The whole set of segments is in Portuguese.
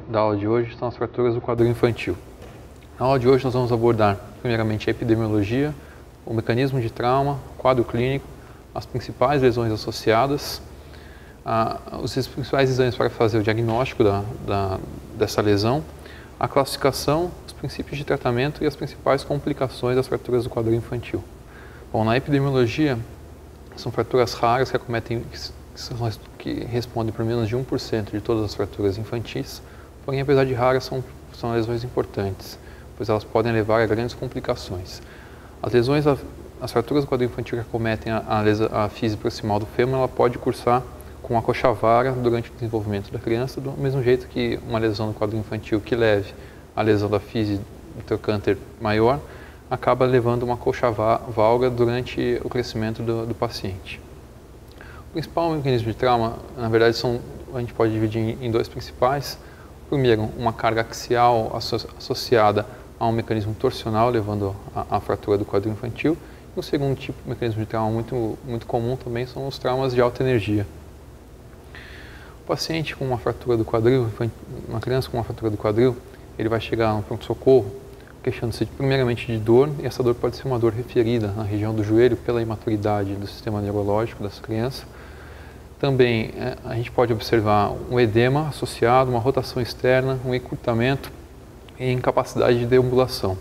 da aula de hoje são as fraturas do quadril infantil. Na aula de hoje nós vamos abordar, primeiramente, a epidemiologia, o mecanismo de trauma, o quadro clínico, as principais lesões associadas, os principais exames para fazer o diagnóstico dessa lesão, a classificação, os princípios de tratamento e as principais complicações das fraturas do quadril infantil. Bom, na epidemiologia, são fraturas raras que respondem por menos de 1% de todas as fraturas infantis, porém, apesar de raras, são lesões importantes, pois elas podem levar a grandes complicações. As fraturas do quadril infantil que acometem a fise proximal do fêmur, ela pode cursar com a cochavara durante o desenvolvimento da criança, do mesmo jeito que uma lesão do quadril infantil que leve a lesão da fise do trocânter maior, acaba levando uma coxa-valga durante o crescimento do paciente. O principal mecanismo de trauma, na verdade, a gente pode dividir em dois principais. Primeiro, uma carga axial associada a um mecanismo torsional, levando à fratura do quadril infantil. E o segundo tipo de mecanismo de trauma muito comum também são os traumas de alta energia. O paciente com uma fratura do quadril, uma criança com uma fratura do quadril, ele vai chegar no pronto-socorro queixando-se primeiramente de dor, e essa dor pode ser uma dor referida na região do joelho pela imaturidade do sistema neurológico dessa criança. Também a gente pode observar um edema associado, uma rotação externa, um encurtamento e incapacidade de deambulação.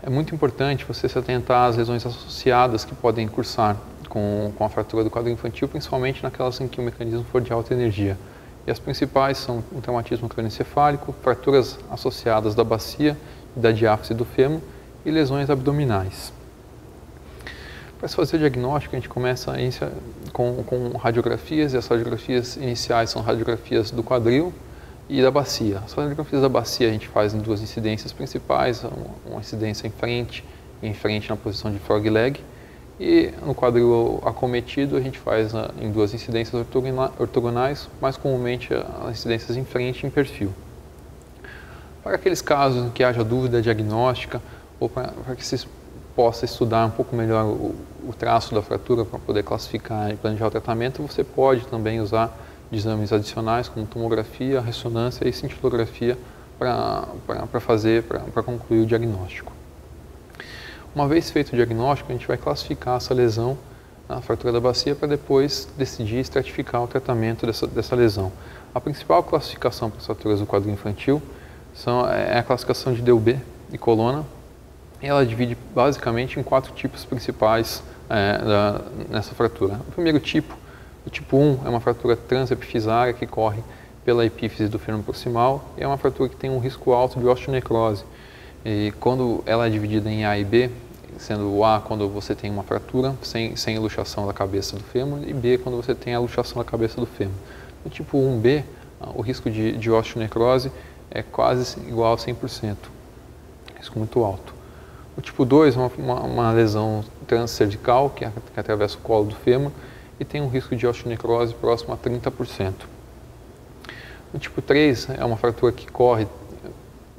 É muito importante você se atentar às lesões associadas que podem cursar com a fratura do quadril infantil, principalmente naquelas em que o mecanismo for de alta energia. E as principais são o traumatismo crânioencefálico, fraturas associadas da bacia e da diáfise do fêmur e lesões abdominais. Para se fazer o diagnóstico, a gente começa com radiografias, e as radiografias iniciais são radiografias do quadril e da bacia. As radiografias da bacia a gente faz em duas incidências principais, uma incidência em frente na posição de frog leg, e no quadril acometido a gente faz em duas incidências ortogonais, mais comumente as incidências em frente e em perfil. Para aqueles casos em que haja dúvida diagnóstica ou para que se possa estudar um pouco melhor o traço da fratura para poder classificar e planejar o tratamento, você pode também usar exames adicionais como tomografia, ressonância e cintilografia para concluir o diagnóstico. Uma vez feito o diagnóstico, a gente vai classificar essa lesão na fratura da bacia para depois decidir estratificar o tratamento dessa lesão. A principal classificação para as fraturas do quadril infantil é a classificação de DUB e colonna. Ela divide basicamente em 4 tipos principais nessa fratura. O primeiro tipo, o tipo 1, é uma fratura transepifisária que corre pela epífise do fêmur proximal e é uma fratura que tem um risco alto de osteonecrose. E quando ela é dividida em A e B, sendo o A quando você tem uma fratura sem luxação da cabeça do fêmur e B quando você tem a luxação da cabeça do fêmur. No tipo 1B, o risco de osteonecrose é quase igual a 100%, risco muito alto. O tipo 2 é uma lesão transcervical que atravessa o colo do fêmur e tem um risco de osteonecrose próximo a 30%. O tipo 3 é uma fratura que corre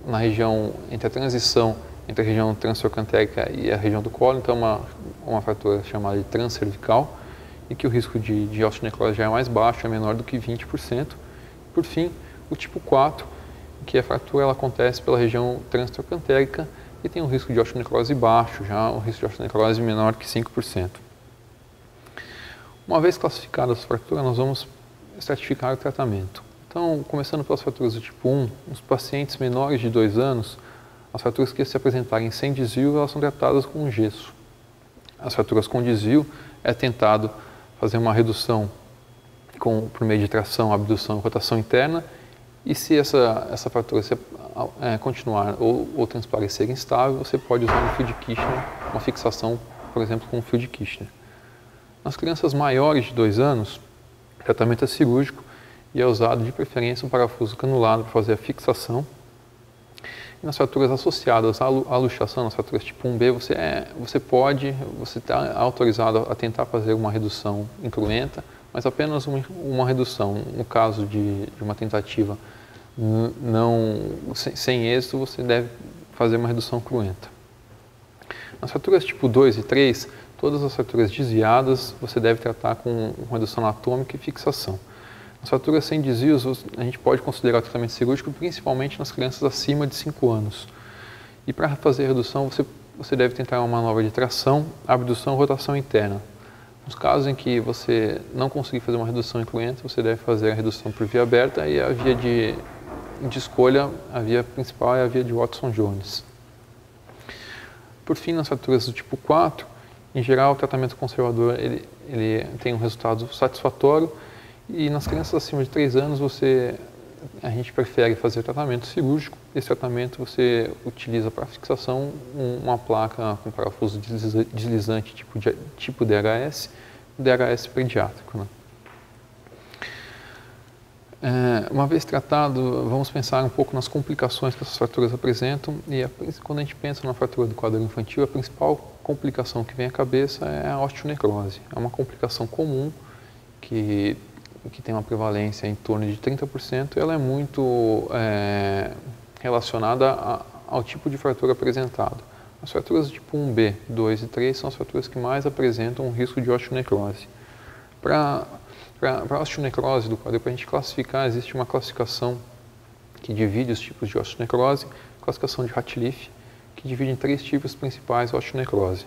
na região entre a transição entre a região transorcantérica e a região do colo, então uma fratura chamada de transcervical, e que o risco de osteonecrose já é mais baixo, é menor do que 20%. Por fim, o tipo 4, que a fratura ela acontece pela região transorcantérica e tem um risco de osteonecrose baixo, já o risco de osteonecrose menor que 5%. Uma vez classificadas as fraturas, nós vamos estratificar o tratamento. Então, começando pelas fraturas do tipo 1, os pacientes menores de 2 anos, as fraturas que se apresentarem sem desvio, elas são tratadas com gesso. As fraturas com desvio é tentado fazer uma redução por meio de tração, abdução e rotação interna, e se essa fratura continuar ou transparecer instável, você pode usar um fio de Kirchner, uma fixação, por exemplo, com um fio de Kirchner. Nas crianças maiores de 2 anos, o tratamento é cirúrgico e é usado de preferência um parafuso canulado para fazer a fixação. E nas fraturas associadas à luxação, nas fraturas tipo 1B, você está autorizado a tentar fazer uma redução incruenta, mas apenas uma redução. No caso de uma tentativa sem êxito, você deve fazer uma redução cruenta. Nas fraturas tipo 2 e 3, todas as fraturas desviadas você deve tratar com redução anatômica e fixação. As fraturas sem desvios, a gente pode considerar o tratamento cirúrgico principalmente nas crianças acima de 5 anos. E para fazer a redução, você deve tentar uma manobra de tração, abdução e rotação interna. Nos casos em que você não conseguir fazer uma redução incluente, você deve fazer a redução por via aberta e a via de escolha, a via principal é a via de Watson-Jones. Por fim, nas fraturas do tipo 4, em geral, o tratamento conservador ele tem um resultado satisfatório e nas crianças acima de 3 anos, a gente prefere fazer tratamento cirúrgico. Esse tratamento você utiliza para fixação uma placa com parafuso deslizante tipo DHS, DHS pediátrico. Né? Uma vez tratado, vamos pensar um pouco nas complicações que essas fraturas apresentam e quando a gente pensa na fratura do quadril infantil, a principal complicação que vem à cabeça é a osteonecrose. É uma complicação comum que tem uma prevalência em torno de 30%, ela é muito relacionada ao tipo de fratura apresentado. As fraturas do tipo 1B, 2 e 3 são as fraturas que mais apresentam um risco de osteonecrose. Para a osteonecrose do quadril, para a gente classificar, existe uma classificação que divide os tipos de osteonecrose, classificação de Ratliff, que divide em 3 tipos principais de osteonecrose.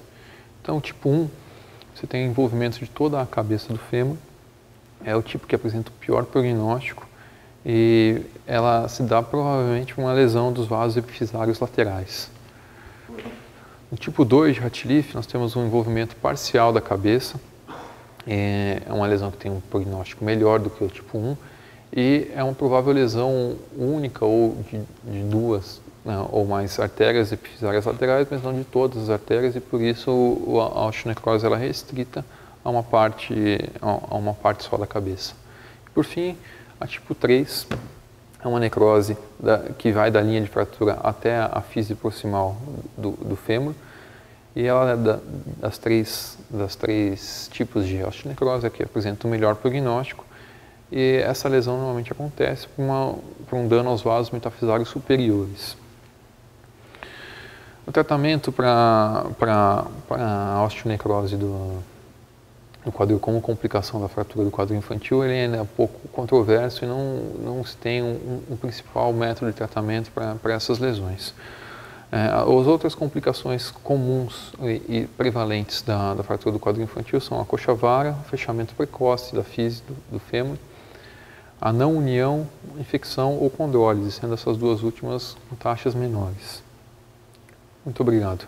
Então, o tipo 1, você tem envolvimento de toda a cabeça do fêmur, é o tipo que apresenta o pior prognóstico e ela se dá provavelmente por uma lesão dos vasos epifisários laterais. No tipo 2 de Ratliff, nós temos um envolvimento parcial da cabeça, é uma lesão que tem um prognóstico melhor do que o tipo 1 e é uma provável lesão única ou de 2 ou mais artérias epifisárias laterais, mas não de todas as artérias e por isso a osteonecrose ela é restrita a uma parte só da cabeça. Por fim, a tipo 3 é uma necrose que vai da linha de fratura até a físio proximal do fêmur e ela é das três tipos de osteonecrose que apresenta o melhor prognóstico e essa lesão normalmente acontece por um dano aos vasos metafisários superiores. O tratamento para a osteonecrose do quadril como complicação da fratura do quadril infantil, ele ainda é um pouco controverso e não se tem um principal método de tratamento para essas lesões. As outras complicações comuns e prevalentes da fratura do quadril infantil são a coxa-vara, o fechamento precoce da físio do fêmur, a não união, infecção ou condrólise, sendo essas duas últimas com taxas menores. Muito obrigado.